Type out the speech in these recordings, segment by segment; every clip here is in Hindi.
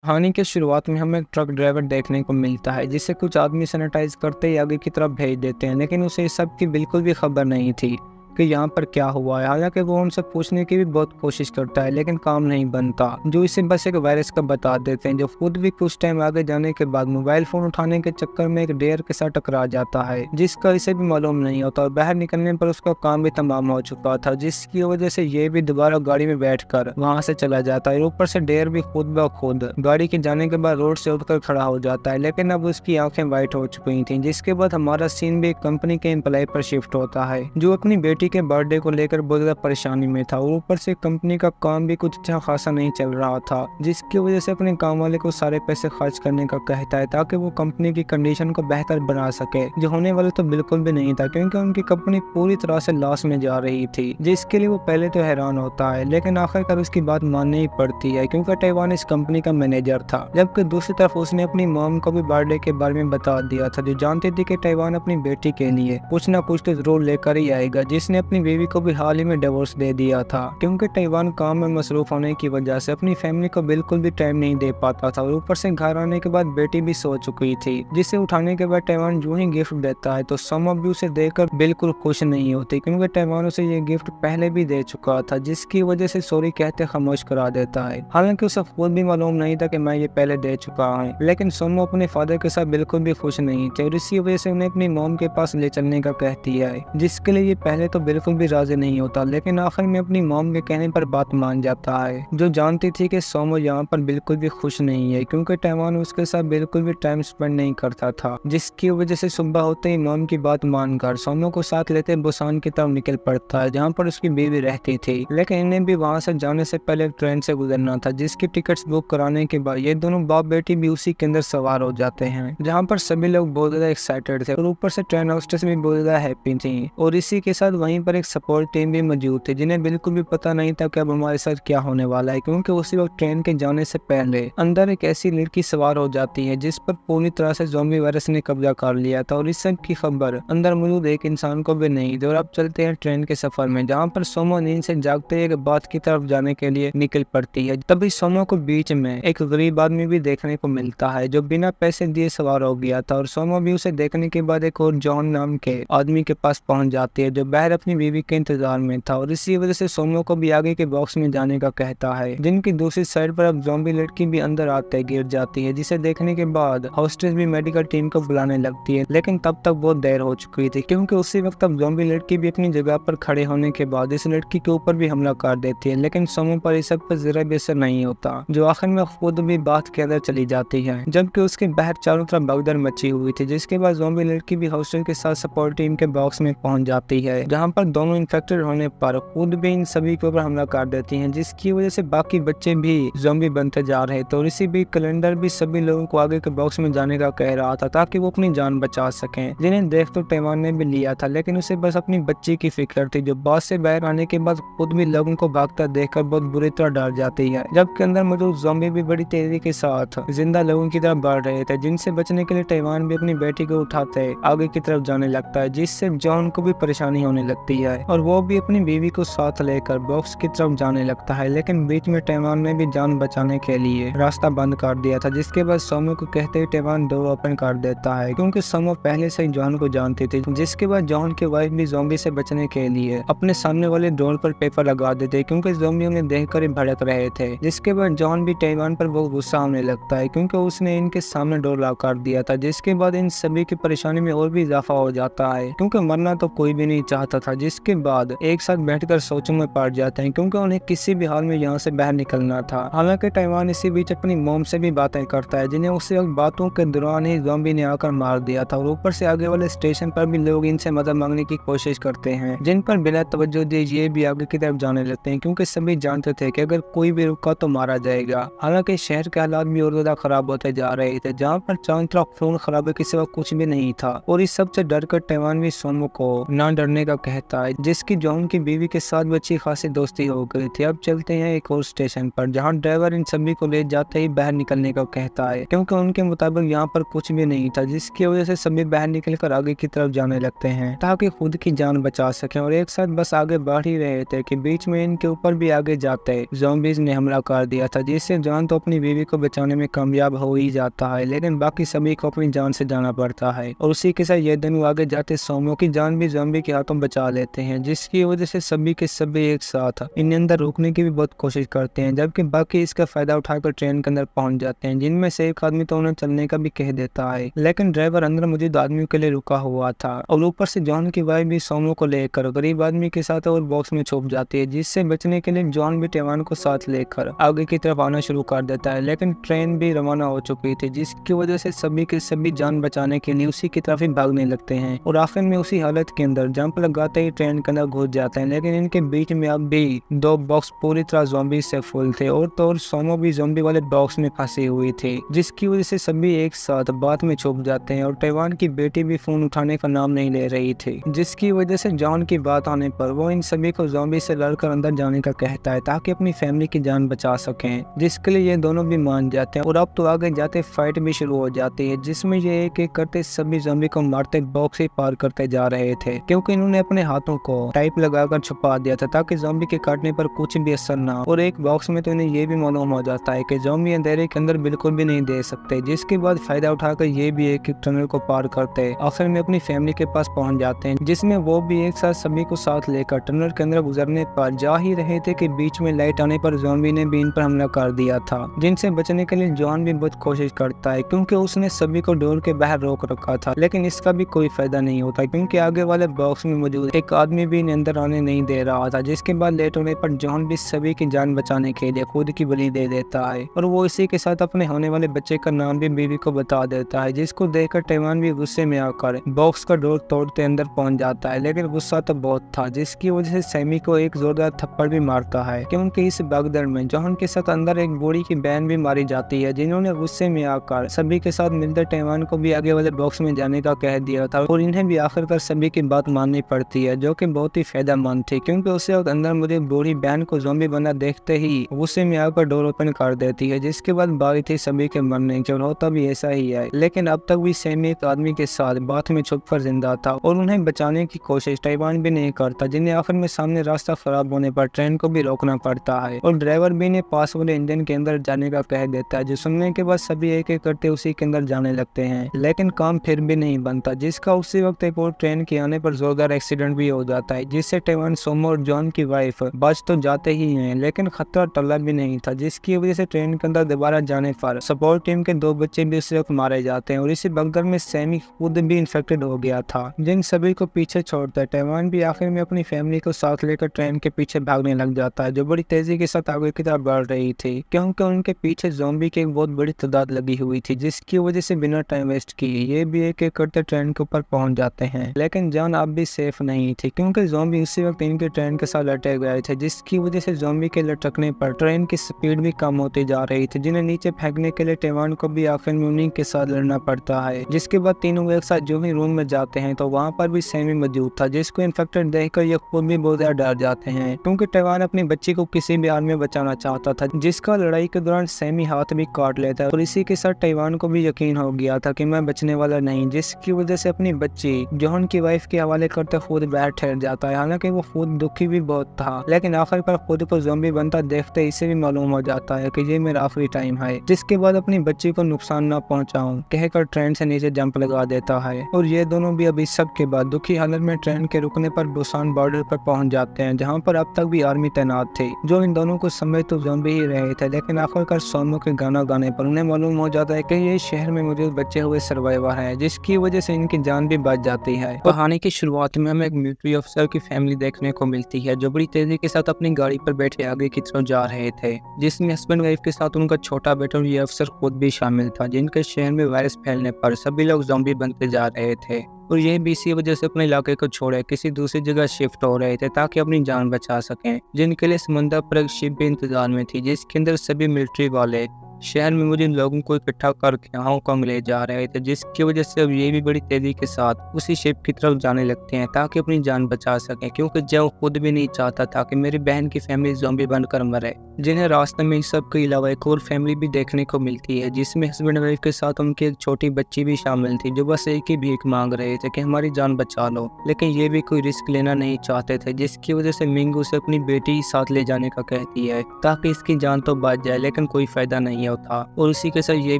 कहानी के शुरुआत में हमें एक ट्रक ड्राइवर देखने को मिलता है जिसे कुछ आदमी सैनिटाइज करते ही आगे की तरफ भेज देते हैं, लेकिन उसे इस सब की बिल्कुल भी खबर नहीं थी कि यहाँ पर क्या हुआ है। हालांकि वो उनसे पूछने की भी बहुत कोशिश करता है, लेकिन काम नहीं बनता। जो इसे बस एक वायरस का बता देते हैं, जो खुद भी कुछ टाइम आगे जाने के बाद मोबाइल फोन उठाने के चक्कर में एक डेयर के साथ टकरा जाता है, जिसका इसे भी मालूम नहीं होता। और बाहर निकलने पर उसका काम भी तमाम हो चुका था, जिसकी वजह से ये भी दोबारा गाड़ी में बैठकर वहाँ से चला जाता है। ऊपर से डेयर भी खुद ब खुद गाड़ी के जाने के बाद रोड से उठकर खड़ा हो जाता है, लेकिन अब उसकी आंखें वाइट हो चुकी थी। जिसके बाद हमारा सीन भी एक कंपनी के एम्प्लॉय पर शिफ्ट होता है, जो अपनी बेटी के बर्थडे को लेकर बहुत ज्यादा परेशानी में था। और ऊपर से कंपनी का काम भी कुछ अच्छा खासा नहीं चल रहा था, जिसकी वजह से अपने काम वाले को सारे पैसे खर्च करने का कहता है ताकि वो कंपनी की कंडीशन को बेहतर बना सके, जो होने वाले तो बिल्कुल भी नहीं था, क्योंकि उनकी कंपनी पूरी तरह से लॉस में जा रही थी। जिसके लिए वो पहले तो हैरान होता है, लेकिन आखिरकार उसकी बात माननी ही पड़ती है, क्योंकि टाइवान इस कंपनी का मैनेजर था। जबकि दूसरी तरफ उसने अपनी मॉम को भी बर्थडे के बारे में बता दिया था, जो जानती थी कि टाइवान अपनी बेटी के लिए कुछ ना कुछ तो जरूर लेकर ही आएगा। जिसने अपनी बीवी को भी हाल ही में डिवोर्स दे दिया था, क्योंकि टाइवान काम में मसरूफ होने की वजह से अपनी फैमिली को बिल्कुल भी टाइम नहीं दे पाता था। और ऊपर से घर आने के बाद बेटी भी सो चुकी थी, जिसे उठाने के बाद टाइवान जो ही गिफ्ट देता है तो सम भी उसे देकर बिल्कुल खुश नहीं होती, क्योंकि टाइवान उसे ये गिफ्ट पहले भी दे चुका था, जिसकी वजह से सॉरी कहते खामोश करा देता है। हालांकि उसे खुद भी मालूम नहीं था कि मैं ये पहले दे चुका हूँ, लेकिन सोमो अपने फादर के साथ बिल्कुल भी खुश नहीं थे, और इसी वजह से उन्हें अपनी मॉम के पास ले चलने का कहती है, जिसके लिए ये पहले तो बिल्कुल भी राजी नहीं होता, लेकिन आखिर में अपनी मॉम के कहने पर बात मान जाता है, जो जानती थी कि सोमो यहाँ पर बिल्कुल भी खुश नहीं है, क्योंकि टाइवान उसके साथ बिल्कुल भी टाइम स्पेंड नहीं करता था। जिसकी वजह से सुबह होते ही मॉम की बात मानकर सोमो को साथ लेते बुसान की तरफ निकल पड़ता है, जहाँ पर उसकी बीवी रहती थी। लेकिन इन्हें भी वहाँ से जाने से पहले ट्रेन से गुजरना था, जिसकी टिकट्स बुक कराने के बाद ये दोनों बाप बेटी भी उसी के अंदर सवार हो जाते हैं, जहाँ पर सभी लोग बहुत ज्यादा एक्साइटेड थे, और ऊपर से ट्रेन होस्टेस भी बहुत ज्यादा हैप्पी थी। और इसी के साथ वहीं पर एक सपोर्ट टीम भी मौजूद थी, जिन्हें बिल्कुल भी पता नहीं था कि अब हमारे साथ क्या होने वाला है, क्योंकि उसी वक्त ट्रेन के जाने से पहले अंदर एक ऐसी लड़की सवार हो जाती है जिस पर पूरी तरह से ज़ॉम्बी वायरस ने कब्जा कर लिया था, और इस सब की खबर अंदर मौजूद एक इंसान को भी नहीं थी। और अब चलते हैं ट्रेन के सफर में, जहाँ पर सोमो नींद से जागते एक बात की तरफ जाने के लिए निकल पड़ती है। तभी सोमो को बीच में एक गरीब आदमी भी देखने को मिलता है, जो बिना पैसे दिए सवार हो गया था, और सोमो भी उसे देखने के बाद एक और जॉन नाम के आदमी के पास पहुंच जाती है, जो बाहर अपनी बीवी के इंतजार में था। और इसी वजह से सोमो को भी आगे के बॉक्स में जाने का कहता है, जिनकी दूसरी साइड पर अब ज़ॉम्बी लड़की भी अंदर आते गिर जाती है, जिसे देखने के बाद हॉस्टेस भी मेडिकल टीम को बुलाने लगती है। लेकिन तब तक बहुत देर हो चुकी थी, क्योंकि उसी वक्त अब ज़ॉम्बी लड़की भी अपनी जगह पर खड़े होने के बाद इस लड़की के ऊपर भी हमला कर देती है। लेकिन सोमो पर इस सब पर जरा भी असर नहीं होता, जो आखिर में खुद भी बात के अंदर चली जाती है, जबकि उसके बाहर चारों तरफ भगदड़ मची हुई थी। जिसके बाद ज़ॉम्बी लड़की भी हॉस्टल के साथ सपोर्ट टीम के बॉक्स में पहुंच जाती है, जहाँ पर दोनों इन्फेक्टेड होने पर खुद भी इन सभी के ऊपर हमला कर देती हैं, जिसकी वजह से बाकी बच्चे भी ज़ॉम्बी बनते जा रहे थे। और इसी बीच कैलेंडर भी सभी लोगों को आगे के बॉक्स में जाने का कह रहा था, ताकि वो अपनी जान बचा सकें, जिन्हें देख तो टाइवान ने भी लिया था, लेकिन उसे बस अपनी बच्ची की फिक्र थी, जो बस से बाहर आने के बाद खुद भी लोगों को भागता देखकर बहुत बुरी तरह डर जाती है। जबकि अंदर मौजूद ज़ॉम्बी भी बड़ी तेजी के साथ जिंदा लोगों की तरफ बढ़ रहे थे, जिनसे बचने के लिए टाइवान भी अपनी बेटी को उठाते आगे की तरफ जाने लगता है, जिससे जॉन को भी परेशानी होने लगती है, और वो भी अपनी बीवी को साथ लेकर बॉक्स की तरफ जाने लगता है। लेकिन बीच में टाइवान ने भी जान बचाने के लिए रास्ता बंद कर दिया था, जिसके बाद सोमो को कहते ही टाइवान डोर ओपन कर देता है, क्योंकि सोमो पहले से ही जॉन को जानती थी। जिसके बाद जॉन की वाइफ भी ज़ॉम्बी से बचने के लिए अपने सामने वाले डोर पर पेपर लगा देते, क्योंकि ज़ॉम्बी उन्हें देखकर ही भड़क रहे थे। जिसके बाद जॉन भी टाइवान पर बहुत गुस्सा होने लगता है, क्योंकि उसने इनके सामने डोर लॉक कर दिया था। जिसके बाद इन सभी की परेशानी में और भी इजाफा हो जाता है, क्योंकि मरना तो कोई भी नहीं चाहता था। जिसके बाद एक साथ बैठकर सोचों में पड़ जाते हैं, क्योंकि उन्हें किसी भी हाल में यहाँ से बाहर निकलना था। हालांकि टाइवान इसी बीच अपनी मॉम से भी बातें करता है, जिन्हें उसी वक्त बातों के दौरान ही ज़ॉम्बी ने आकर मार दिया था। और ऊपर से आगे वाले स्टेशन पर भी लोग इनसे मदद मांगने की कोशिश करते हैं, जिन पर बिना तवज्जो दिए ये भी आगे की तरफ जाने लगते हैं, क्योंकि सभी जानते थे कि अगर कोई भी रुका तो मारा जाएगा। हालांकि शहर के हालात भी और ज्यादा खराब होते जा रहे थे, जहाँ पर चारों तरफ खून खराबे के सिवा कुछ भी नहीं था। और इस सबसे डर कर टाइवान भी सोमो को न डरने का कहता है, जिसकी जॉन की बीवी के साथ अच्छी खासी दोस्ती हो गई थी। अब चलते हैं एक और स्टेशन पर, जहां ड्राइवर इन सभी को ले जाते ही बाहर निकलने को कहता है, क्योंकि उनके मुताबिक यहाँ पर कुछ भी नहीं था, जिसकी वजह से सभी बाहर निकलकर आगे की तरफ जाने लगते हैं ताकि खुद की जान बचा सकें। और एक साथ बस आगे बढ़ ही रहे थे कि बीच में इनके ऊपर भी आगे जाते ज़ॉम्बीज़ ने हमला कर दिया था, जिससे जॉन तो अपनी बीवी को बचाने में कामयाब हो ही जाता है, लेकिन बाकी सभी को अपनी जान से जाना पड़ता है। और उसी के साथ ये दोनों आगे जाते सोमो की जान भी ज़ॉम्बी के हाथों बचा लेते हैं, जिसकी वजह से सभी के सभी एक साथ इन्हें अंदर रोकने की भी बहुत कोशिश करते हैं, जबकि बाकी इसका फायदा उठाकर ट्रेन के अंदर पहुंच जाते हैं, जिनमें से एक आदमी तो उन्हें चलने का भी कह देता है, लेकिन ड्राइवर अंदर मौजूद आदमियों के लिए रुका हुआ था। और ऊपर से जॉन की वाइफ भी सोमो को लेकर गरीब आदमी के साथ और बॉक्स में छुप जाती है, जिससे बचने के लिए जॉन भी टेवान को साथ लेकर आगे की तरफ आना शुरू कर देता है, लेकिन ट्रेन भी रवाना हो चुकी थी, जिसकी वजह से सभी के सभी जान बचाने के लिए उसी की तरफ ही भागने लगते हैं। और आखिर में उसी हालत के अंदर जंप लगाते ही ट्रेन के अंदर घुस जाते हैं, लेकिन इनके बीच में अब भी दो बॉक्स पूरी तरह ज़ॉम्बी से फुल थे, और तो और सोमो भी ज़ॉम्बी वाले बॉक्स में फंसी हुई थी, जिसकी वजह से सभी एक साथ बात में छुप जाते हैं। और टेवान की बेटी भी फोन उठाने का नाम नहीं ले रही थी, जिसकी वजह से जॉन की बात आने पर वो इन सभी को ज़ॉम्बी से लड़कर अंदर जाने का कहता है ताकि अपनी फैमिली की जान बचा सकें, जिसके लिए ये दोनों भी मान जाते हैं। और अब तो आगे जाते फाइट भी शुरू हो जाती है, जिसमें ये एक एक करते सभी ज़ॉम्बी को मारते बॉक्स ही पार करते जा रहे थे, क्योंकि इन्होंने अपने हाथों को टाइप लगाकर छुपा दिया था ताकि ज़ॉम्बी के काटने पर कुछ भी असर ना। और एक बॉक्स में तो इन्हें ये भी मालूम हो जाता है कि ज़ॉम्बी अंधेरे के अंदर बिल्कुल भी नहीं दे सकते, जिसके बाद फायदा उठाकर ये भी एक एक टनल को पार करते आखिर में अपनी फैमिली के पास पहुंच जाते हैं, जिसमें वो भी एक साथ सभी को साथ लेकर टनल के अंदर गुजरने पर जा ही रहे थे कि बीच में लाइट आने पर ज़ॉम्बी ने भी इन पर हमला कर दिया था, जिनसे बचने के लिए जॉन भी बहुत कोशिश करता है, क्योंकि उसने सभी को डोर के बाहर रोक रखा था, लेकिन इसका भी कोई फायदा नहीं होता, क्योंकि आगे वाले बॉक्स में मौजूद एक आदमी भी इन्हें अंदर आने नहीं दे रहा था, जिसके बाद लेट होने पर जॉन भी सभी की जान बचाने के लिए खुद की बलि दे देता है। और वो इसी के साथ अपने होने वाले बच्चे का नाम भी बीवी को बता देता है, जिसको देखकर टेवान भी गुस्से में आकर बॉक्स का डोर तोड़ते अंदर पहुंच जाता है, लेकिन गुस्सा तो बहुत था, जिसकी वजह से सैमी को एक जोरदार थप्पड़ भी मारता है, क्योंकि इस भगदड़ में जॉन के साथ अंदर एक बूढ़ी की बहन भी मारी जाती है, जिन्होंने गुस्से में आकर सभी के साथ मिलकर टेवान को भी आगे वाले बॉक्स में जाने का कह दिया था। और इन्हें भी आखिरकार सभी की बात माननी पड़ती है, जो कि बहुत ही फायदेमंद थी, क्योंकि उसे अंदर मुझे बूढ़ी बहन को ज़ॉम्बी बना देखते ही गुस्से में आकर डोर ओपन कर देती है, जिसके बाद बारी थी सभी के मरने की। और होता भी ऐसा ही है, लेकिन अब तक भी सैमी एक आदमी के साथ बात में छुपकर जिंदा था और उन्हें बचाने की कोशिश टेवान भी नहीं करता, जिन्हें आखिर में सामने रास्ता खराब होने पर ट्रेन को भी रोकना पड़ता है। और ड्राइवर भी इन्हें पास वाले इंजन के अंदर जाने का कह देता है, जो सुनने के बाद सभी एक एक करते उसी के अंदर जाने लगते हैं, लेकिन काम फिर भी नहीं बनता, जिसका उसी वक्त एक और ट्रेन के आने पर जोरदार एक्सीडेंट भी हो जाता है, जिससे टेवान, सोमो और जॉन की वाइफ बच तो जाते ही हैं, लेकिन खतरा टला भी नहीं था, जिसकी वजह से ट्रेन के अंदर दोबारा जाने पर सपोर्ट टीम के दो बच्चे भी उसी वक्त मारे जाते हैं। और इसी भगदड़ में सैमी खुद भी इन्फेक्टेड हो गया था, जिन सभी को पीछे छोड़ता है टेवान भी आखिर में अपनी फैमिली को साथ लेकर ट्रेन के पीछे भागने लग जाता है, जो बड़ी तेजी के साथ आगे की तरफ बढ़ रही थी, क्योंकि उनके पीछे ज़ॉम्बी की एक बहुत बड़ी तादाद लगी हुई थी, जिसकी वजह से बिना टाइम वेस्ट किए ये भी एक एक करते ट्रेन के ऊपर पहुंच जाते हैं। लेकिन जॉन अब भी सेफ नहीं थी, क्योंकि ज़ॉम्बी उसी वक्त इनके ट्रेन के साथ लटक गए थे, जिसकी वजह से ज़ॉम्बी के लटकने पर ट्रेन की स्पीड भी कम होती जा रही थी, जिन्हें नीचे फेंकने के लिए टेवान को भी आखिर में उन्हीं के साथ लड़ना पड़ता है। जिसके बाद तीनों एक साथ जो ही रूम में जाते हैं तो वहाँ पर भी सैमी मौजूद था, जिसको इन्फेक्टेड देखकर ये खुद भी बहुत ज्यादा डर जाते हैं, क्योंकि टेवान अपनी बच्ची को किसी भी हाल में बचाना चाहता था, जिसका लड़ाई के दौरान सैमी हाथ भी काट लेता है। और इसी के साथ टेवान को भी यकीन हो गया था कि मैं बचने वाला नहीं, जिसकी वजह से अपनी बच्ची जॉन की वाइफ के हवाले करते खुद बाहर ठहर जाता है। हालांकि वो खुद दुखी भी बहुत था, लेकिन आखिरकार खुद को ज़ॉम्बी बनता देखते इसे भी मालूम हो जाता है कि ये मेरा आखिरी टाइम है, जिसके बाद अपनी बच्ची को नुकसान न पहुंचाऊं कहकर ट्रेन से नीचे जंप लगा देता है। और ये दोनों भी अभी सब के बाद दुखी हालत में ट्रेन के रुकने पर बुसान बॉर्डर पर पहुंच जाते हैं, जहां पर अब तक भी आर्मी तैनात थी, जो इन दोनों को समय तो ज़ॉम्बी ही रहे थे। लेकिन आखिरकार सोमो के गाना गाने पर उन्हें मालूम हो जाता है कि ये शहर में मौजूद बचे हुए सर्वाइवर हैं, जिसकी वजह से इनकी जान भी बच जाती है। कहानी की शुरुआत में हमें एक मिलिट्री अफसर की फैमिली देखने को मिलती है, जो बड़ी तेजी के साथ अपनी गाड़ी पर बैठे आगे की तरफ जा रहे थे, जिसमें हस्बैंड वाइफ के साथ उनका छोटा बेटा और ये अफसर खुद भी शामिल था, जिनके शहर में वायरस फैलने पर सभी लोग ज़ॉम्बी बनते जा रहे थे। और ये भी इसी वजह से अपने इलाके को छोड़े किसी दूसरी जगह शिफ्ट हो रहे थे ताकि अपनी जान बचा सकें, जिनके लिए समंदर पर एक शिप भी इंतजार में थी जिसके अंदर सभी मिलिट्री वाले शहर में मुझे लोगों को इकट्ठा करके हांगकांग ले जा रहे थे, जिसकी वजह से अब ये भी बड़ी तेजी के साथ उसी शिप की तरफ जाने लगते हैं ताकि अपनी जान बचा सकें, क्योंकि जो खुद भी नहीं चाहता था कि मेरी बहन की फैमिली ज़ॉम्बी बनकर मरे। जिन्हें रास्ते में इस सब के अलावा एक और फैमिली भी देखने को मिलती है जिसमें हस्बैंड वाइफ के साथ उनकी एक छोटी बच्ची भी शामिल थी जो बस एक ही भीख मांग रहे थे कि हमारी जान बचा लो, लेकिन ये भी कोई रिस्क लेना नहीं चाहते थे, जिसकी वजह से मिंग उसे अपनी बेटी साथ ले जाने का कहती है ताकि इसकी जान तो बच जाए, लेकिन कोई फायदा नहीं होता। और उसी के साथ ये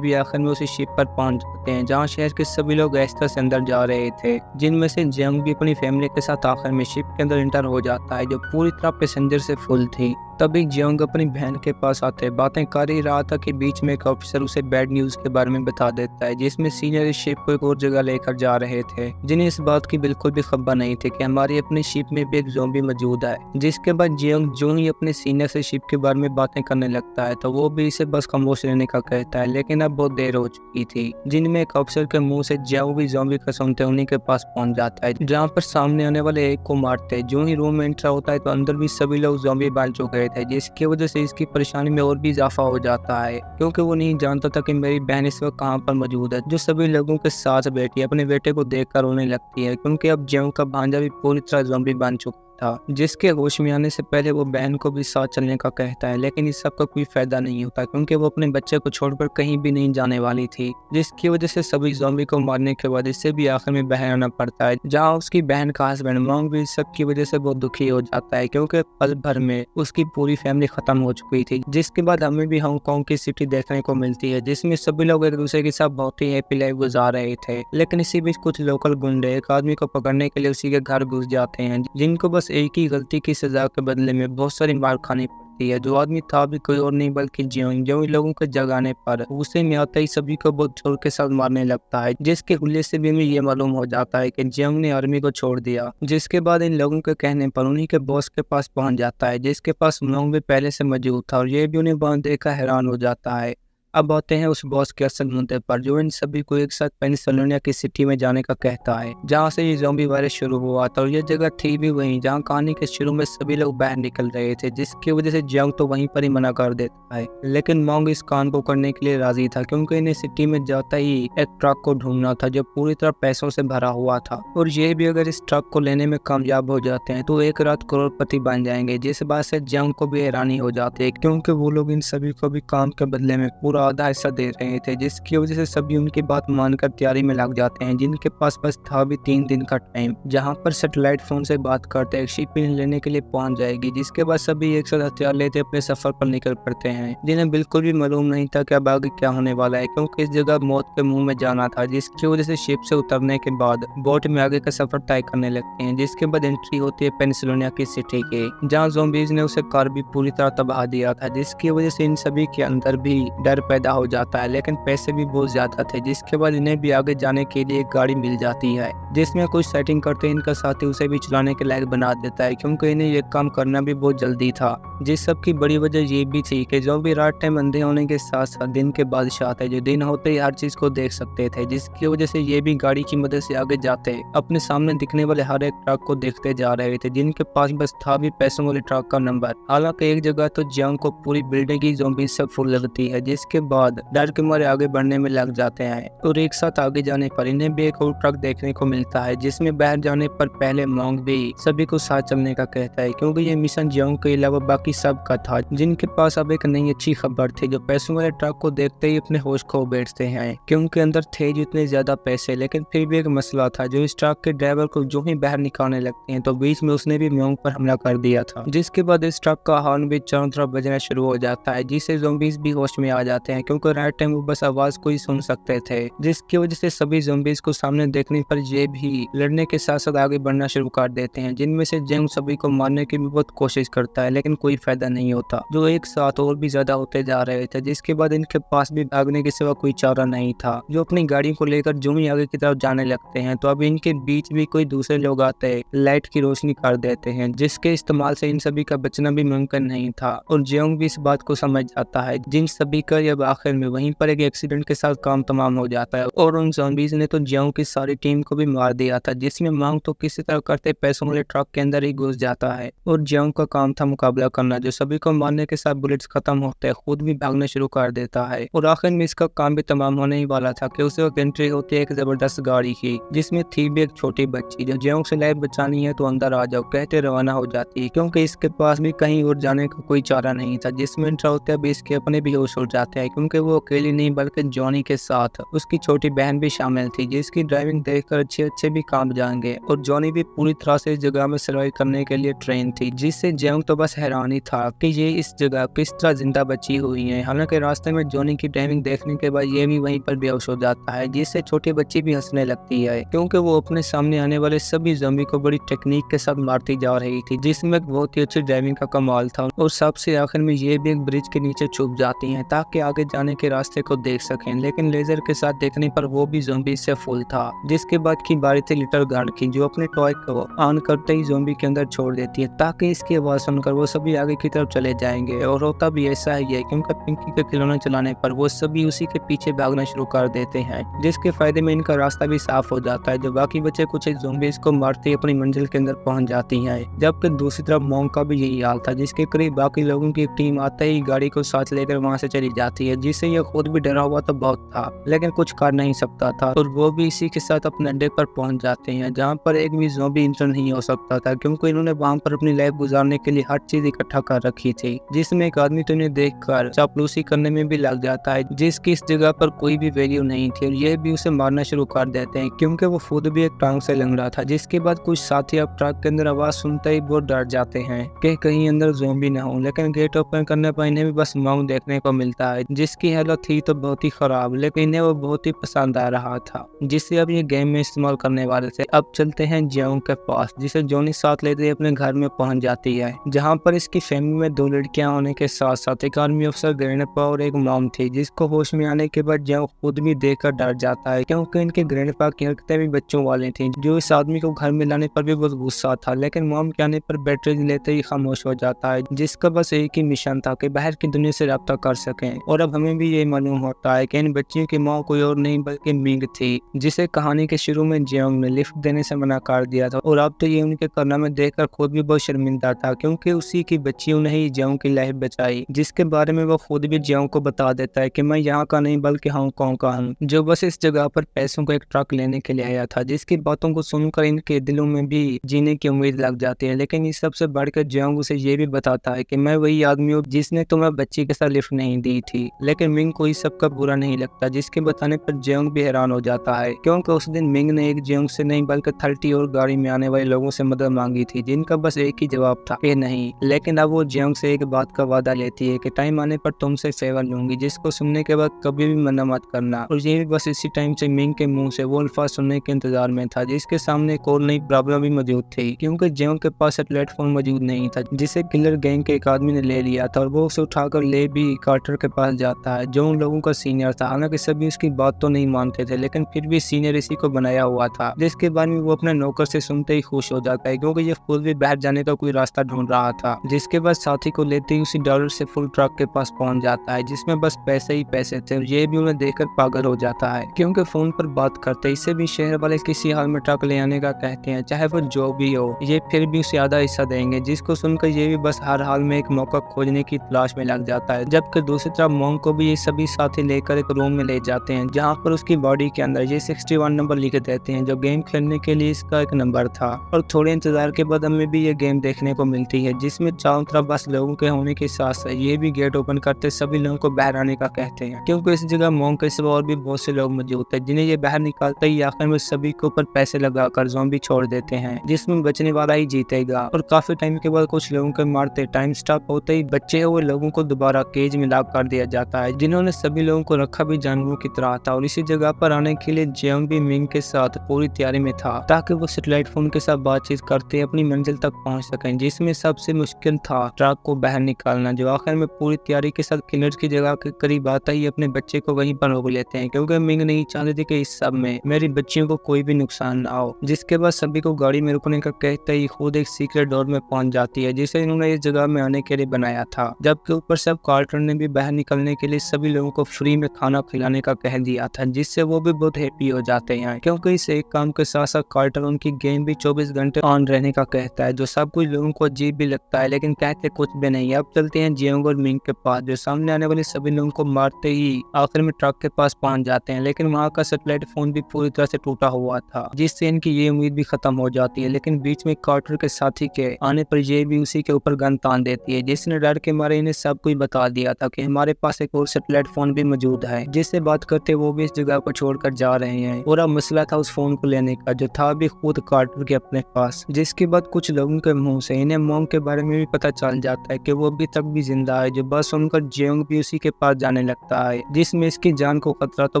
भी आखिर में उसी शिप पर पहुंच जाते हैं जहाँ शहर के सभी लोग ऐसा से अंदर जा रहे थे, जिनमें से जंग भी अपनी फैमिली के साथ आखिर में शिप के अंदर इंटर हो जाता है जो पूरी तरह पैसेंजर से फुल थी। तभी जियोंग अपनी बहन के पास आते बातें कर ही रहा था कि बीच में एक ऑफिसर उसे बैड न्यूज़ के बारे में बता देता है जिसमें सीनियर इस शिप को एक और जगह लेकर जा रहे थे, जिन्हें इस बात की बिल्कुल भी खबर नहीं थी कि हमारी अपनी शिप में भी एक ज़ॉम्बी मौजूद है। जिसके बाद जियोंग जो ही अपने सीनियर से शिप के बारे में बातें करने लगता है तो वो भी इसे बस खामोश रहने का कहता है, लेकिन अब बहुत देर हो चुकी थी। जिनमें एक ऑफिसर के मुँह से जियोंग भी ज़ॉम्बी का सुनते उन्हीं के पास पहुँच जाता है जहाँ पर सामने आने वाले एक को मारते। जो ही रूम में एंटर होता है तो अंदर भी सभी लोग ज़ॉम्बी बन चुके थे, जिसकी वजह से इसकी परेशानी में और भी इजाफा हो जाता है क्योंकि वो नहीं जानता था कि मेरी बहन इस वक्त कहाँ पर मौजूद है, जो सभी लोगों के साथ बैठी अपने बेटे को देखकर रोने लगती है क्योंकि अब जियोंग का भांजा भी पूरी तरह ज़ॉम्बी बन चुका था। जिसके होश में आने से पहले वो बहन को भी साथ चलने का कहता है, लेकिन इस सब का कोई फायदा नहीं होता क्योंकि वो अपने बच्चे को छोड़कर कहीं भी नहीं जाने वाली थी, जिसकी वजह से सभी ज़ॉम्बी को मारने के बाद इससे भी आखिर में बाहर आना पड़ता है जहाँ उसकी बहन का हस्बैंड मॉन्ग भी इस सब की वजह से बहुत दुखी हो जाता है क्योंकि पल भर में उसकी पूरी फैमिली खत्म हो चुकी थी। जिसके बाद हमें भी हांगकांग की सिटी देखने को मिलती है जिसमें सभी लोग एक दूसरे के साथ बहुत ही हैप्पी लाइफ गुजार रहे थे, लेकिन इसी बीच कुछ लोकल गुंडे एक आदमी को पकड़ने के लिए उसी के घर घुस जाते हैं, जिनको बस एक ही गलती की सजा के बदले में बहुत सारी मार खानी पड़ती है। जो आदमी था भी कोई और नहीं बल्कि जियोंग, जो इन लोगों के जगाने पर गुस्से में आता ही सभी को बहुत जोर के साथ मारने लगता है, जिसके हुल्ले से भी हमें ये मालूम हो जाता है कि जियोंग ने आर्मी को छोड़ दिया। जिसके बाद इन लोगों के कहने पर उन्हीं के बॉस के पास पहुंच जाता है जिसके पास मॉन्ग भी पहले से मौजूद था और ये भी उन्हें वहां देखकर हैरान हो जाता है। अब आते हैं उस बॉस के असल मुद्दे पर जो इन सभी को एक साथ पेनिसिलिना की सिटी में जाने का कहता है जहां से ये ज़ॉम्बी वायरस शुरू हुआ था, और ये जगह थी भी वहीं जहां कहानी के शुरू में सभी लोग बाहर निकल रहे थे, जिसकी वजह से जियोंग तो वहीं पर ही मना कर देता है। लेकिन मॉन्ग इस काम को करने के लिए राजी था क्योंकि इन्हें सिटी में जाता ही एक ट्रक को ढूंढना था जो पूरी तरह पैसों से भरा हुआ था, और ये भी अगर इस ट्रक को लेने में कामयाब हो जाते हैं तो एक रात करोड़पति बन जाएंगे। जिस बात से जियोंग को भी हैरानी हो जाती है क्योंकि वो लोग इन सभी को भी काम के बदले में पूरा आधा हिस्सा दे रहे थे, जिसकी वजह से सभी उनकी बात मानकर तैयारी में लग जाते हैं। जिनके पास बस था भी 3 दिन का टाइम जहां पर सैटेलाइट फोन से बात करते एक शिप लेने के लिए पहुंच जाएगी, जिसके बाद सभी एक साथ हथियार लेते अपने सफर पर निकल पड़ते हैं, जिन्हें बिल्कुल भी मालूम नहीं था कि अब आगे क्या होने वाला है क्योंकि इस जगह मौत के मुंह में जाना था। जिसकी वजह से शिप से उतरने के बाद बोट में आगे का सफर तय करने लगते हैं, जिसके बाद एंट्री होती है पेनिसिलिना की सिटी के जहाँ ज़ॉम्बीज ने उसे कार भी पूरी तरह तबाह दिया था, जिसकी वजह से इन सभी के अंदर भी डर पैदा हो जाता है, लेकिन पैसे भी बहुत ज्यादा थे। जिसके बाद इन्हें भी आगे जाने के लिए एक गाड़ी मिल जाती है जिसमें कुछ सेटिंग करते इनका साथी उसे भी चलाने के लायक बना देता है क्योंकि इन्हें ये काम करना भी बहुत जल्दी था। जिस सब की बड़ी वजह ये भी थी कि जो भी रात टाइम अंधे होने के साथ साथ दिन के बादशाह थे जो दिन होते ही हर चीज को देख सकते थे, जिसकी वजह से ये भी गाड़ी की मदद से आगे जाते अपने सामने दिखने वाले हर एक ट्रक को देखते जा रहे थे, जिनके पास बस था भी पैसों वाले ट्रक का नंबर। हालांकि एक जगह तो जियोंग को पूरी बिल्डिंग की ज़ॉम्बी से फुल लगती है, जिसके बाद डर के मारे आगे बढ़ने में लग जाते हैं और एक साथ आगे जाने पर इन्हें भी एक और ट्रक देखने को मिलता है जिसमें बाहर जाने पर पहले मॉन्ग भी सभी को साथ चलने का कहता है क्योंकि ये मिशन जियोंग के अलावा बाकी सब का था, जिनके पास अब एक नई अच्छी खबर थी जो पैसों वाले ट्रक को देखते ही अपने होश खो बैठते हैं क्योंकि अंदर थे जितने ज्यादा पैसे, लेकिन फिर भी एक मसला था जो इस ट्रक के ड्राइवर को जो ही बाहर निकालने लगते हैं तो बीच में उसने भी मॉन्ग पर हमला कर दिया था। जिसके बाद इस ट्रक का हॉर्न भी चारों तरफ बजना शुरू हो जाता है जिससे ज़ॉम्बीज भी होश में आ जाते हैं क्योंकि राइट टाइम वो बस आवाज को ही सुन सकते थे, जिसकी वजह से सभी ज़ॉम्बीज को सामने देखने पर ये भी लड़ने के साथ साथ आगे बढ़ना शुरू कर देते हैं, जिनमें से जियोंग सभी को मारने की भी बहुत कोशिश करता है लेकिन कोई फायदा नहीं होता, जो एक साथ और भी ज्यादा होते जा रहे थे। जिसके बाद इनके पास भी भागने के सिवा कोई चारा नहीं था, जो अपनी गाड़ी को लेकर जो ही आगे की तरफ जाने लगते हैं तो अब इनके बीच भी कोई दूसरे लोग आते हैं लाइट की रोशनी कर देते हैं, जिसके इस्तेमाल से इन सभी का बचना भी मुमकिन नहीं था और जियोंग भी इस बात को समझ जाता है। जिन सभी का यह जब आखिर में वहीं पर एक एक्सीडेंट के साथ काम तमाम हो जाता है और उन ज़ॉम्बीज़ ने तो जियांग की सारी टीम को भी मार दिया था, जिसमें मांग तो किसी तरह करते पैसों वाले ट्रक के अंदर ही घुस जाता है और जियांग का काम था मुकाबला करना, जो सभी को मारने के साथ बुलेट्स खत्म होते हैं खुद भी भागना शुरू कर देता है। और आखिर में इसका काम भी तमाम होने ही वाला था कि उसे वक्त एंट्री होती है एक जबरदस्त गाड़ी की, जिसमें थी भी एक छोटी बच्ची जो जियांग से लाइफ बचानी है तो अंदर आ जाओ कहते रवाना हो जाती है, क्योंकि इसके पास भी कहीं और जाने का कोई चारा नहीं था। जिसमें एंटर होते अब इसके अपने भी होश उड़ जाते हैं, क्योंकि वो अकेली नहीं बल्कि जॉनी के साथ उसकी छोटी बहन भी शामिल थी, जिसकी ड्राइविंग देखकर अच्छे भी काम जाएंगे। और जॉनी भी पूरी तरह से इस जगह में सर्वाइव करने के लिए ट्रेन थी, जिससे जियांग तो बस हैरान ही था कि ये इस जगह किस तरह जिंदा बची हुई है। हालांकि रास्ते में जॉनी की ड्राइविंग देखने के बाद ये भी वहीं पर बेहोश हो जाता है, जिससे छोटी बच्ची भी हंसने लगती है, क्योंकि वो अपने सामने आने वाले सभी ज़ॉम्बी को बड़ी टेक्निक के साथ मारती जा रही थी, जिसमें बहुत ही अच्छी ड्राइविंग का कमाल था। और सबसे आखिर में ये भी एक ब्रिज के नीचे छुप जाती हैं ताकि आगे जाने के रास्ते को देख सकें, लेकिन लेजर के साथ देखने पर वो भी ज़ॉम्बी से फुल था। जिसके बाद की बारी थी लिटिल गर्ल की, जो अपने टॉय को ऑन करते ही ज़ॉम्बी के अंदर छोड़ देती है ताकि इसकी आवाज़ सुनकर वो सभी आगे की तरफ चले जाएंगे। और होता भी ऐसा ही है, क्योंकि पिंकी के खिलौने चलाने पर वो सभी उसी के पीछे भागना शुरू कर देते हैं, जिसके फायदे में इनका रास्ता भी साफ हो जाता है। जो बाकी बच्चे कुछ ज़ॉम्बीज़ को मारते अपनी मंजिल के अंदर पहुंच जाती हैं, जबकि दूसरी तरफ मॉन्ग का भी यही हाल था, जिसके करीब बाकी लोगों की एक टीम आते ही गाड़ी को साथ लेकर वहां से चली जाती है, जिससे ये खुद भी डरा हुआ तो बहुत था लेकिन कुछ कर नहीं सकता था। और वो भी इसी के साथ अपने अड्डे पर पहुंच जाते हैं, जहां पर एक भी ज़ॉम्बी इंटर नहीं हो सकता था, क्योंकि इन्होंने वहां पर अपनी लाइफ गुजारने के लिए हर चीज इकट्ठा कर रखी थी। जिसमें एक आदमी तो इन्हें देखकर चापलूसी करने में भी लग जाता है, जिसकी इस जगह पर कोई भी वैल्यू नहीं थी, और ये भी उसे मारना शुरू कर देते हैं, क्योंकि वो खुद भी एक टांग से लंगड़ा था। जिसके बाद कुछ साथी अब ट्रक के अंदर आवाज सुनते ही बहुत डर जाते हैं कि कहीं अंदर ज़ॉम्बी न हो, लेकिन गेट ओपन करने पर इन्हें भी बस मांग देखने को मिलता है, जिसकी हालत थी तो बहुत ही खराब, लेकिन इन्हें वो बहुत ही पसंद आ रहा था, जिससे अब ये गेम में इस्तेमाल करने वाले थे। अब चलते हैं जियांग के पास, जिसे जॉनी साथ लेते ही अपने घर में पहुंच जाती है, जहां पर इसकी फैमिली में 2 लड़कियां होने के साथ साथ एक आर्मी अफसर ग्रैंडपा और एक मॉम थी, जिसको होश में आने के बाद जियांग खुद भी देखकर डर जाता है, क्योंकि इनके ग्रैंडपा की हरकतें भी बच्चों वाली थी, जो इस आदमी को घर में लाने पर भी बहुत गुस्सा था, लेकिन मॉम के आने पर बैटरी लेते ही खामोश हो जाता है, जिसका बस एक ही मिशन था कि बाहर की दुनिया से रब्ता कर सकें। और अब हमें भी ये मालूम होता है कि इन बच्चियों की माँ कोई और नहीं बल्कि मिंग थी, जिसे कहानी के शुरू में जियांग ने लिफ्ट देने से मना कर दिया था, और अब तो ये उनके कारनामे देखकर खुद भी बहुत शर्मिंदा था, क्योंकि उसी की बच्चियों ने ही जियांग की लाइफ बचाई, जिसके बारे में वो खुद भी जियांग को बता देता है कि मैं यहाँ का नहीं बल्कि हांगकांग का हूँ, जो बस इस जगह पर पैसों का एक ट्रक लेने के लिए आया था। जिसकी बातों को सुनकर इनके दिलों में भी जीने की उम्मीद लग जाती है, लेकिन इस सबसे बढ़कर जियांग उसे ये भी बताता है कि मैं वही आदमी हूँ जिसने तुम्हें बच्ची के साथ लिफ्ट नहीं दी थी। लेकिन मिंग को इस सब का बुरा नहीं लगता, जिसके बताने पर जियांग भी हैरान हो जाता है, क्योंकि उस दिन मिंग ने एक जियांग से नहीं बल्कि 30 और गाड़ी में आने वाले लोगों से मदद मांगी थी, जिनका बस एक ही जवाब था कि नहीं। लेकिन अब वो जियांग से एक बात का वादा लेती है कि टाइम आने पर तुमसे फेवर लूंगी, जिसको सुनने के बाद कभी भी मना मत करना। और ये भी बस इसी टाइम से मिंग के मुंह से वो अल्फाज सुनने के इंतजार में था, जिसके सामने एक और नई प्रॉब्लम भी मौजूद थी, क्योंकि जियांग के पास सेटेलाइट फोन मौजूद नहीं था, जिसे किलर गैंग के एक आदमी ने ले लिया था, और वो उसे उठाकर ले भी कार्टर के पास जाता है, जो उन लोगों का सीनियर था। हालांकि सभी उसकी बात तो नहीं मानते थे, लेकिन फिर भी सीनियर इसी को बनाया हुआ था, जिसके बारे में वो अपने नौकर से सुनते ही खुश हो जाता है, क्योंकि ये खुद भी बाहर जाने का कोई रास्ता ढूंढ रहा था। जिसके बाद साथी को लेते ही उसी डॉलर से फुल ट्रक के पास पहुंच जाता है, जिसमें बस पैसे ही पैसे थे, और ये भी उन्हें देखकर पागल हो जाता है, क्योंकि फोन पर बात करते इसे भी शहर वाले किसी हाल में ट्रक ले आने का कहते हैं, चाहे वो जो भी हो, ये फिर भी उसे आधा हिस्सा देंगे। जिसको सुनकर ये भी बस हर हाल में एक मौका खोजने की तलाश में लग जाता है। जबकि दूसरी तरफ मॉन्ग को भी ये सभी साथी लेकर एक रूम में ले जाते हैं, जहाँ पर उसकी बॉडी के अंदर ये 61 नंबर लिखे देते हैं, जो गेम खेलने के लिए इसका एक नंबर था। और थोड़े इंतजार के बाद हमें भी ये गेम देखने को मिलती है, जिसमें चारों तरफ बस लोगों के होने के साथ साथ ये भी गेट ओपन करते सभी लोगों को बाहर आने का कहते हैं, क्योंकि इस जगह मॉन्ग के सिवा और भी बहुत से लोग मौजूद थे, जिन्हें ये बाहर निकालते ही आखिर में सभी के ऊपर पैसे लगाकर ज़ॉम्बी छोड़ देते हैं, जिसमें बचने वाला ही जीतेगा। और काफी टाइम के बाद कुछ लोगों के मारते टाइम स्टॉप होते ही बच्चे हुए लोगों को दोबारा केज में लॉक कर दिया जाता है, जिन्होंने सभी लोगों को रखा भी जानवरों की तरह था। और इसी जगह पर आने के लिए जियांग भी मिंग के साथ पूरी तैयारी में था, ताकि वो सैटेलाइट फोन के साथ बातचीत करते अपनी मंजिल तक पहुंच सकें, जिसमें सबसे मुश्किल था ट्रक को बाहर निकालना, जो आखिर में पूरी तैयारी के साथ किलर्स की जगह के करीब आता ही अपने बच्चे को वहीं पर रोक लेते हैं, क्योंकि मिंग नहीं चाहते थे कि इस सब में मेरी बच्चियों को कोई भी नुकसान ना हो। जिसके बाद सभी को गाड़ी में रुकने का कहते ही खुद एक सीक्रेट डोर में पहुंच जाती है, जिसे इन्होंने इस जगह में आने के लिए बनाया था। जबकि ऊपर सब कार्टर ने भी बाहर निकलने खेलने के लिए सभी लोगों को फ्री में खाना खिलाने का कह दिया था, जिससे वो भी बहुत हैप्पी हो जाते हैं क्योंकि इस एक काम के साथ साथ कार्टर उनकी गेम भी 24 घंटे ऑन रहने का कहता है, जो सब कुछ लोगों को अजीब भी लगता है लेकिन कहते कुछ भी नहीं। अब चलते हैं जियोंग और मिंग के पास, जो सामने आने वाले सभी लोगों को मारते ही आखिर में ट्रक के पास पहुंच जाते हैं, लेकिन वहाँ का सैटेलाइट फोन भी पूरी तरह से टूटा हुआ था, जिससे इनकी ये उम्मीद भी खत्म हो जाती है। लेकिन बीच में कार्टर के साथी के आने पर ये भी उसी के ऊपर गन तान देती है, जिसने डर के मारे इन्हें सब कुछ बता दिया था कि हमारे पास एक और सैटेलाइट फोन भी मौजूद है, जिससे बात करते वो भी इस जगह को छोड़कर जा रहे हैं। और अब मसला था उस फोन को लेने का, जो था भी खुद कार्टर के अपने पास। जिसके बाद कुछ लोगों के मुंह से इन्हें मोंग के बारे में भी पता चल जाता है कि वो अभी तक भी जिंदा है, जो बस सुनकर जियोंग भी उसी के पास जाने लगता है, जिसमें इसकी जान को खतरा तो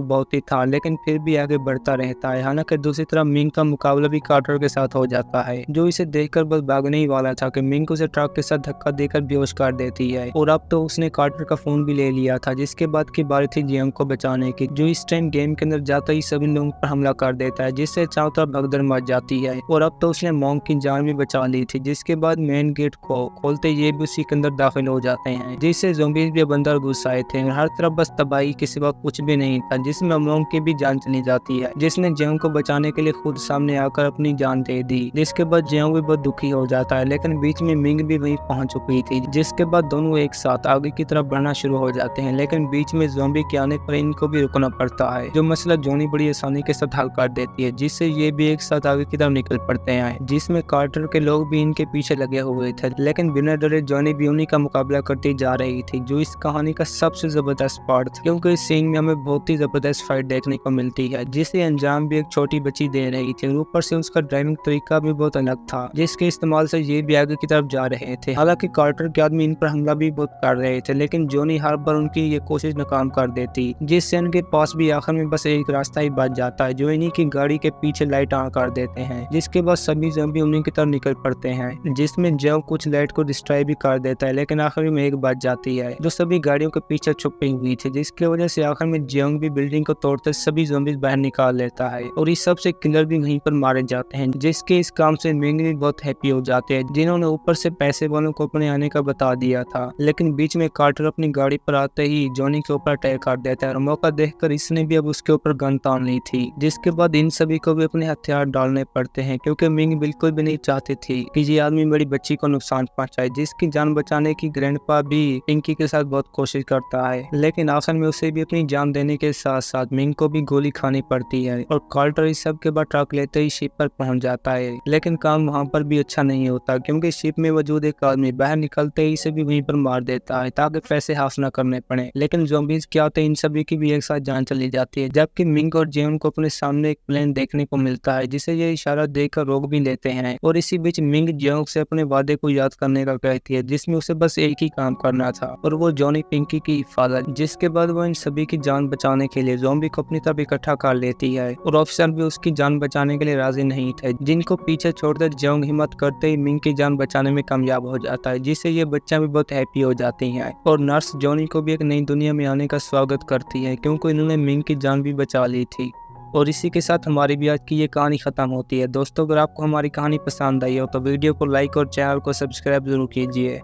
बहुत ही था लेकिन फिर भी आगे बढ़ता रहता है। हालांकि दूसरी तरफ मिंग का मुकाबला भी कार्टर के साथ हो जाता है, जो इसे देखकर बस भागने ही वाला था कि मिंग उसे ट्रक के साथ धक्का देकर बेहोश कर देती है। और अब तो उसने कार्टर का फोन भी ले लिया था, जिसके बाद की बारी थी जियोंग को बचाने की, जो इस टाइम गेम के अंदर जाता ही सभी लोगों पर हमला कर देता है, जिससे चारों तरफ भगदड़ मच जाती है। और अब तो उसने मोंग की जान भी बचा ली थी, जिसके बाद मेन गेट को खोलते ये भी उसी के अंदर दाखिल हो जाते हैं, जिससे ज़ॉम्बीज़ भी अंदर घुस आए थे। हर तरफ बस तबाही के सिवा कुछ भी नहीं था, जिसमें मोंग की भी जान चली जाती है, जिसने जियोंग को बचाने के लिए खुद सामने आकर अपनी जान दे दी। जिसके बाद जियोंग भी बहुत दुखी हो जाता है, लेकिन बीच में मिंग भी वहीं पहुंच चुकी थी, जिसके बाद दोनों एक साथ आगे की तरफ बढ़ना शुरू हो जाते हैं। लेकिन बीच में ज़ॉम्बी के आने पर इनको भी रुकना पड़ता है, जो मसला जॉनी बड़ी आसानी के साथ हल कर देती है, जिससे ये भी एक साथ आगे की तरफ निकल पड़ते हैं, जिसमें कार्टर के लोग भी इनके पीछे लगे हुए थे। लेकिन बिना डरे जॉनी भी उन्हीं का मुकाबला करती जा रही थी, जो इस कहानी का सबसे जबरदस्त पार्ट था, क्योंकि इस सीन में हमें बहुत ही जबरदस्त फाइट देखने को मिलती है, जिसे अंजाम भी एक छोटी बच्ची दे रही थी। ऊपर से उसका ड्राइविंग तरीका भी बहुत अलग था, जिसके इस्तेमाल से ये भी आगे की तरफ जा रहे थे। हालांकि कार्टर के आदमी इन पर हमला भी बहुत कर रहे थे, लेकिन जॉनी हर बार उनकी ये कोशिश नाकाम कर देती, जिससे उनके पास भी आखिर में बस एक रास्ता ही बच जाता है, जो इन्हीं की गाड़ी के पीछे लाइट ऑन कर देते हैं, जिसके बाद सभी ज़ॉम्बी उन्हीं की तरफ निकल पड़ते हैं, जिसमें जो कुछ लाइट को डिस्ट्रॉय भी कर देता है, लेकिन आखिर में एक बच जाती है, जो सभी गाड़ियों के पीछे छुपी हुई थी, जिसकी वजह से आखिर में जियोंग भी बिल्डिंग को तोड़ते सभी ज़ॉम्बीज़ बाहर निकाल लेता है, और इस सबसे किलर भी वहीं पर मारे जाते हैं, जिसके इस काम से मिंग भी बहुत हैप्पी हो जाते हैं, जिन्होंने ऊपर से पैसे वालों को अपने आने का बता दिया था। लेकिन बीच में कार्टर अपनी गाड़ी पर आते ही जॉनी के ऊपर अटैक कर देता है, और मौका देखकर इसने भी अब उसके ऊपर गन तान ली थी, जिसके बाद इन सभी को भी अपने हथियार डालने पड़ते हैं, क्योंकि मिंग बिल्कुल भी नहीं चाहती थी कि ये आदमी बड़ी बच्ची को नुकसान पहुंचाए, जिसकी जान बचाने की ग्रैंडपा भी पिंकी के साथ बहुत कोशिश करता है, लेकिन आखिर में उसे भी अपनी जान देने के साथ साथ मिंग को भी गोली खानी पड़ती है। और कार्टर इस सब के बाद ट्रक लेते ही शिप पर पहुंच जाता है, लेकिन काम वहां पर भी अच्छा नहीं होता, क्योंकि शिप में मौजूद एक आदमी बाहर निकलते ही इसे भी वहीं पर मार देता है, ताकि पैसे हासिल न करने पड़े। लेकिन ज़ॉम्बीज़ क्या होते हैं, इन सभी की भी एक साथ जान चली जाती है, जबकि मिंग और जियोंग को अपने सामने एक प्लेन देखने को मिलता है, जिसे ये इशारा देकर रोक भी लेते हैं। और इसी बीच मिंग जियोंग से अपने वादे को याद करने का कहती है, जिसमें उसे बस एक ही काम करना था, और वो जॉनी पिंकी की हिफाजत। जिसके बाद वो इन सभी की जान बचाने के लिए ज़ॉम्बी को अपनी तरफ इकट्ठा कर लेती है, और ऑफिसर भी उसकी जान बचाने के लिए राजी नहीं थे, जिनको पीछे छोड़कर जियोंग हिम्मत करते ही मिंग की जान बचाने में कामयाब हो जाता है, जिससे ये बच्चा भी बहुत हैप्पी हो जाती है। और नर्स जॉनी को भी एक नई दुनिया में आने का स्वागत करती है, क्योंकि इन्होंने मिंग की जान भी बचा ली थी। और इसी के साथ हमारी भी आज की ये कहानी खत्म होती है। दोस्तों, अगर आपको हमारी कहानी पसंद आई हो तो वीडियो को लाइक और चैनल को सब्सक्राइब जरूर कीजिए।